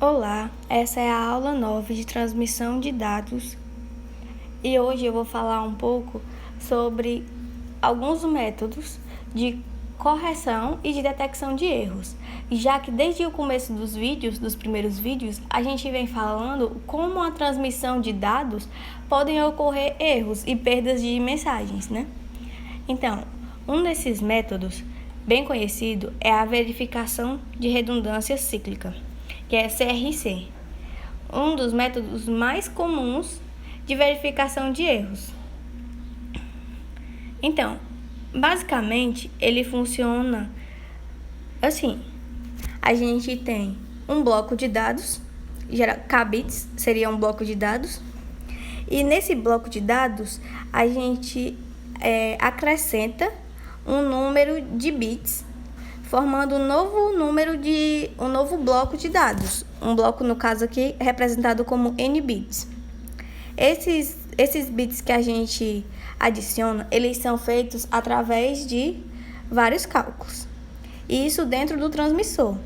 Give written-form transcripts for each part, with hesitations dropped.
Olá, essa é a aula 9 de transmissão de dados e hoje eu vou falar um pouco sobre alguns métodos de correção e de detecção de erros, já que desde o começo dos primeiros vídeos, a gente vem falando como a transmissão de dados podem ocorrer erros e perdas de mensagens, né? Então, um desses métodos bem conhecido é a verificação de redundância cíclica, que é CRC, um dos métodos mais comuns de verificação de erros. Então, basicamente, ele funciona assim. A gente tem um bloco de dados, kbits seria um bloco de dados, e nesse bloco de dados a gente acrescenta um número de bits, formando um novo bloco de dados. Um bloco, no caso aqui, representado como N bits. Esses bits que a gente adiciona, eles são feitos através de vários cálculos. E isso dentro do transmissor.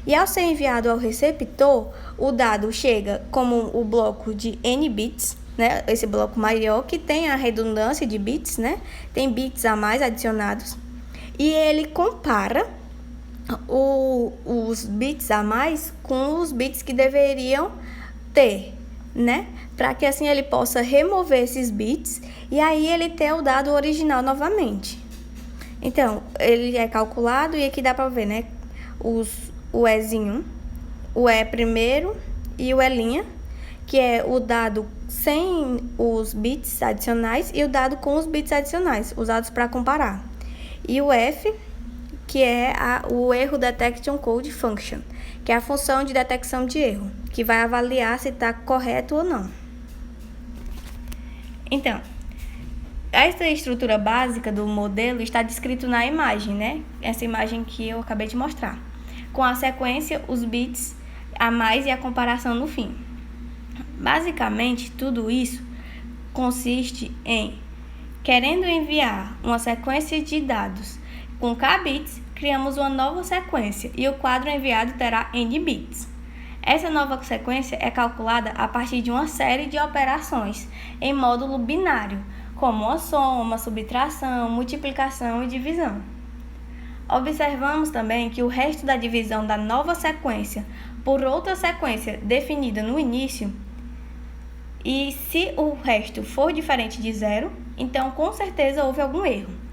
E ao ser enviado ao receptor, o dado chega como o bloco de N bits, né? Esse bloco maior que tem a redundância de bits, né? Tem bits a mais adicionados. E ele compara os bits a mais com os bits que deveriam ter, né? Para que assim ele possa remover esses bits e aí ele ter o dado original novamente. Então, ele é calculado e aqui dá para ver, né? O Ezinho, o E primeiro e o E', que é o dado sem os bits adicionais e o dado com os bits adicionais, usados para comparar. E o F, que é o Erro Detection Code Function, que é a função de detecção de erro, que vai avaliar se está correto ou não. Então, essa estrutura básica do modelo está descrito na imagem, né? Essa imagem que eu acabei de mostrar, com a sequência, os bits a mais e a comparação no fim. Basicamente, tudo isso consiste em, querendo enviar uma sequência de dados com k bits, criamos uma nova sequência e o quadro enviado terá n bits. Essa nova sequência é calculada a partir de uma série de operações em módulo binário, como a soma, subtração, multiplicação e divisão. Observamos também que o resto da divisão da nova sequência por outra sequência definida no início, e se o resto for diferente de zero, então com certeza houve algum erro.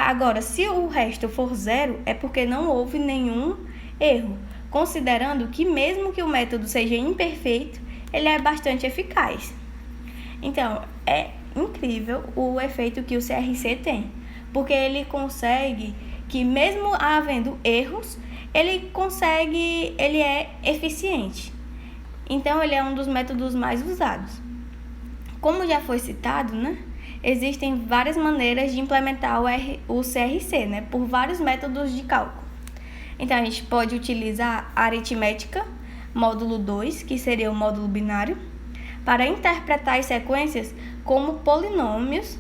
Agora, se o resto for zero, é porque não houve nenhum erro, considerando que mesmo que o método seja imperfeito, ele é bastante eficaz. Então, é incrível o efeito que o CRC tem, porque ele consegue que mesmo havendo erros, ele é eficiente. Então, ele é um dos métodos mais usados. Como já foi citado, né? Existem várias maneiras de implementar o CRC, né? Por vários métodos de cálculo. Então, a gente pode utilizar a aritmética, módulo 2, que seria o módulo binário, para interpretar as sequências como polinômios,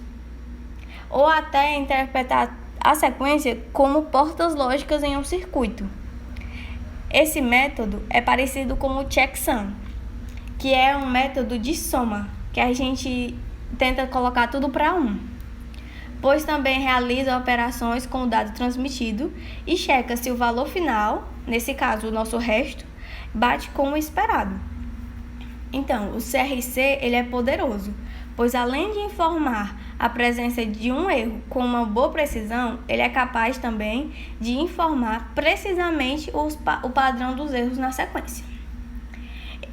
ou até interpretar a sequência como portas lógicas em um circuito. Esse método é parecido com o checksum, que é um método de soma, que a gente tenta colocar tudo para 1, pois também realiza operações com o dado transmitido e checa se o valor final, nesse caso o nosso resto, bate com o esperado. Então, o CRC ele é poderoso, pois além de informar a presença de um erro com uma boa precisão, ele é capaz também de informar precisamente o padrão dos erros na sequência.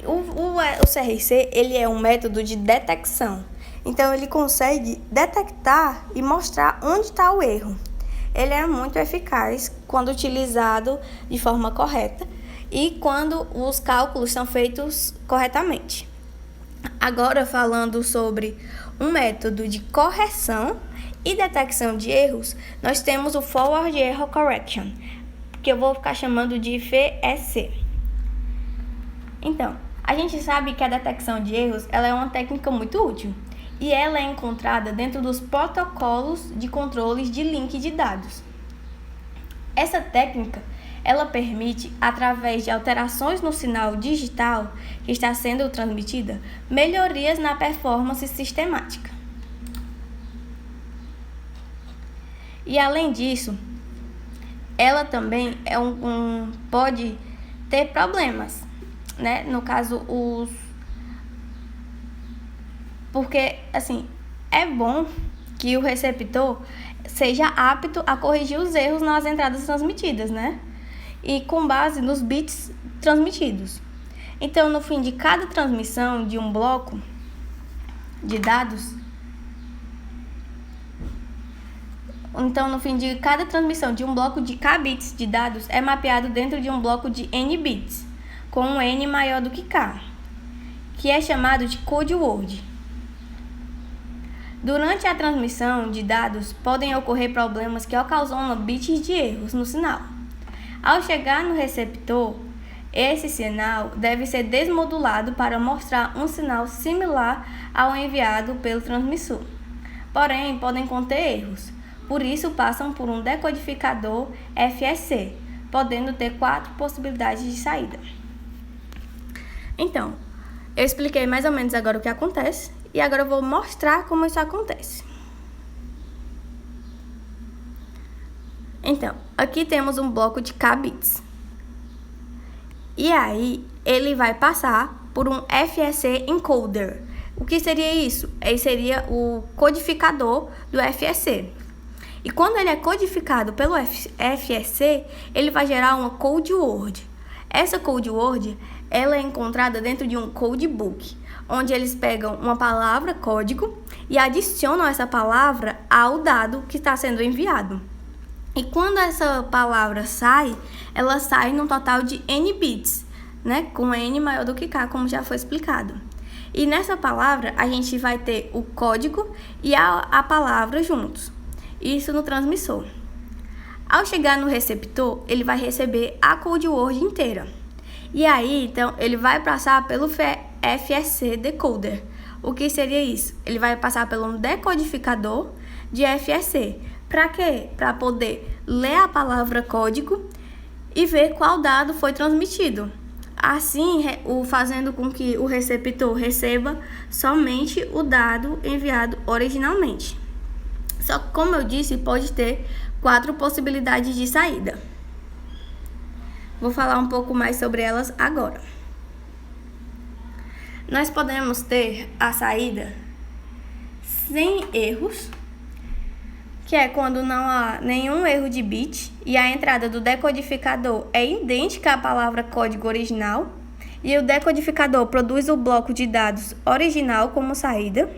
O CRC ele é um método de detecção, então ele consegue detectar e mostrar onde está o erro. Ele é muito eficaz quando utilizado de forma correta e quando os cálculos são feitos corretamente. Agora, falando sobre um método de correção e detecção de erros, nós temos o Forward Error Correction, que eu vou ficar chamando de FEC. Então, a gente sabe que a detecção de erros ela é uma técnica muito útil e ela é encontrada dentro dos protocolos de controles de link de dados. Essa técnica ela permite, através de alterações no sinal digital que está sendo transmitida, melhorias na performance sistemática. E além disso, ela também pode ter problemas, né? No caso, porque, assim, é bom que o receptor seja apto a corrigir os erros nas entradas transmitidas, né? E com base nos bits transmitidos. Então, no fim de cada transmissão de um bloco de dados, no fim de cada transmissão de um bloco de K bits de dados é mapeado dentro de um bloco de N bits, com um N maior do que K, que é chamado de code word. Durante a transmissão de dados, podem ocorrer problemas que ocasionam bits de erros no sinal. Ao chegar no receptor, esse sinal deve ser desmodulado para mostrar um sinal similar ao enviado pelo transmissor. Porém, podem conter erros, por isso passam por um decodificador FSC, podendo ter 4 possibilidades de saída. Então, eu expliquei mais ou menos agora o que acontece e agora eu vou mostrar como isso acontece. Então, aqui temos um bloco de K bits. E aí, ele vai passar por um FSC encoder. O que seria isso? Ele seria o codificador do FSC. E quando ele é codificado pelo FSC, ele vai gerar uma code word. Essa code word, ela é encontrada dentro de um codebook, onde eles pegam uma palavra código e adicionam essa palavra ao dado que está sendo enviado. E quando essa palavra sai, ela sai num total de N bits, né? Com N maior do que K, como já foi explicado. E nessa palavra, a gente vai ter o código e a palavra juntos. Isso no transmissor. Ao chegar no receptor, ele vai receber a code word inteira. E aí, então, ele vai passar pelo FSC decoder. O que seria isso? Ele vai passar pelo um decodificador de FSC. Para quê? Para poder ler a palavra código e ver qual dado foi transmitido. Assim, fazendo com que o receptor receba somente o dado enviado originalmente. Só que, como eu disse, pode ter 4 possibilidades de saída. Vou falar um pouco mais sobre elas agora. Nós podemos ter a saída sem erros, que é quando não há nenhum erro de bit e a entrada do decodificador é idêntica à palavra código original e o decodificador produz o bloco de dados original como saída.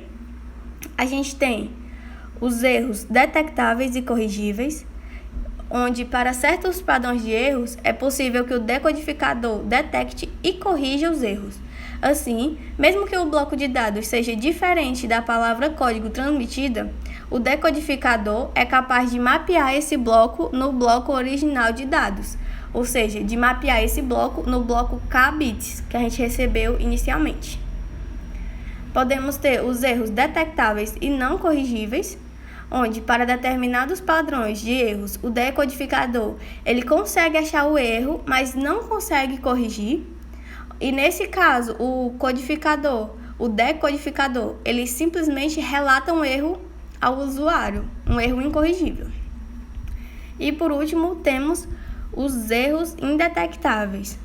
A gente tem os erros detectáveis e corrigíveis, onde para certos padrões de erros é possível que o decodificador detecte e corrija os erros. Assim, mesmo que o bloco de dados seja diferente da palavra código transmitida, o decodificador é capaz de mapear esse bloco no bloco original de dados, ou seja, de mapear esse bloco no bloco K bits que a gente recebeu inicialmente. Podemos ter os erros detectáveis e não corrigíveis, onde para determinados padrões de erros, o decodificador ele consegue achar o erro, mas não consegue corrigir. E nesse caso, o decodificador, ele simplesmente relata um erro ao usuário, um erro incorrigível. E por último, temos os erros indetectáveis,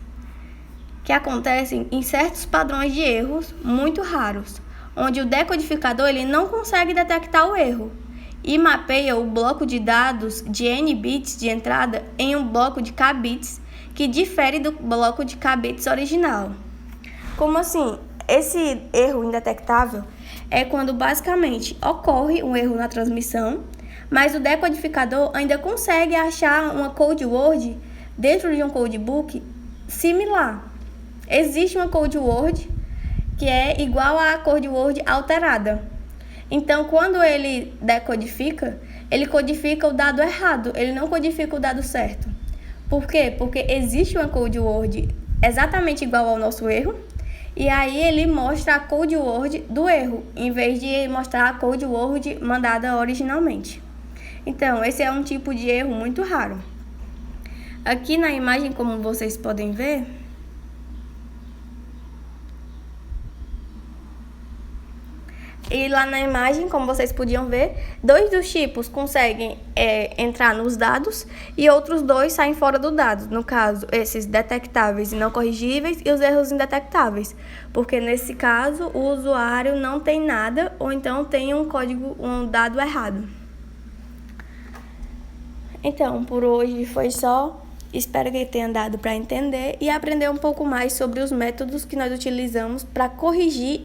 que acontecem em certos padrões de erros muito raros, onde o decodificador ele não consegue detectar o erro e mapeia o bloco de dados de N bits de entrada em um bloco de K bits que difere do bloco de K bits original. Como assim? Esse erro indetectável é quando basicamente ocorre um erro na transmissão, mas o decodificador ainda consegue achar uma code word dentro de um codebook similar. Existe uma code word que é igual à code word alterada. Então, quando ele decodifica, ele codifica o dado errado, ele não codifica o dado certo. Por quê? Porque existe uma code word exatamente igual ao nosso erro, e aí ele mostra a code word do erro, em vez de mostrar a code word mandada originalmente. Então, esse é um tipo de erro muito raro. Aqui na imagem, como vocês podem ver, e lá na imagem, como vocês podiam ver, 2 dos tipos conseguem entrar nos dados e outros 2 saem fora do dado. No caso, esses detectáveis e não corrigíveis e os erros indetectáveis. Porque nesse caso, o usuário não tem nada ou então tem um dado errado. Então, por hoje foi só. Espero que tenha dado para entender e aprender um pouco mais sobre os métodos que nós utilizamos para corrigir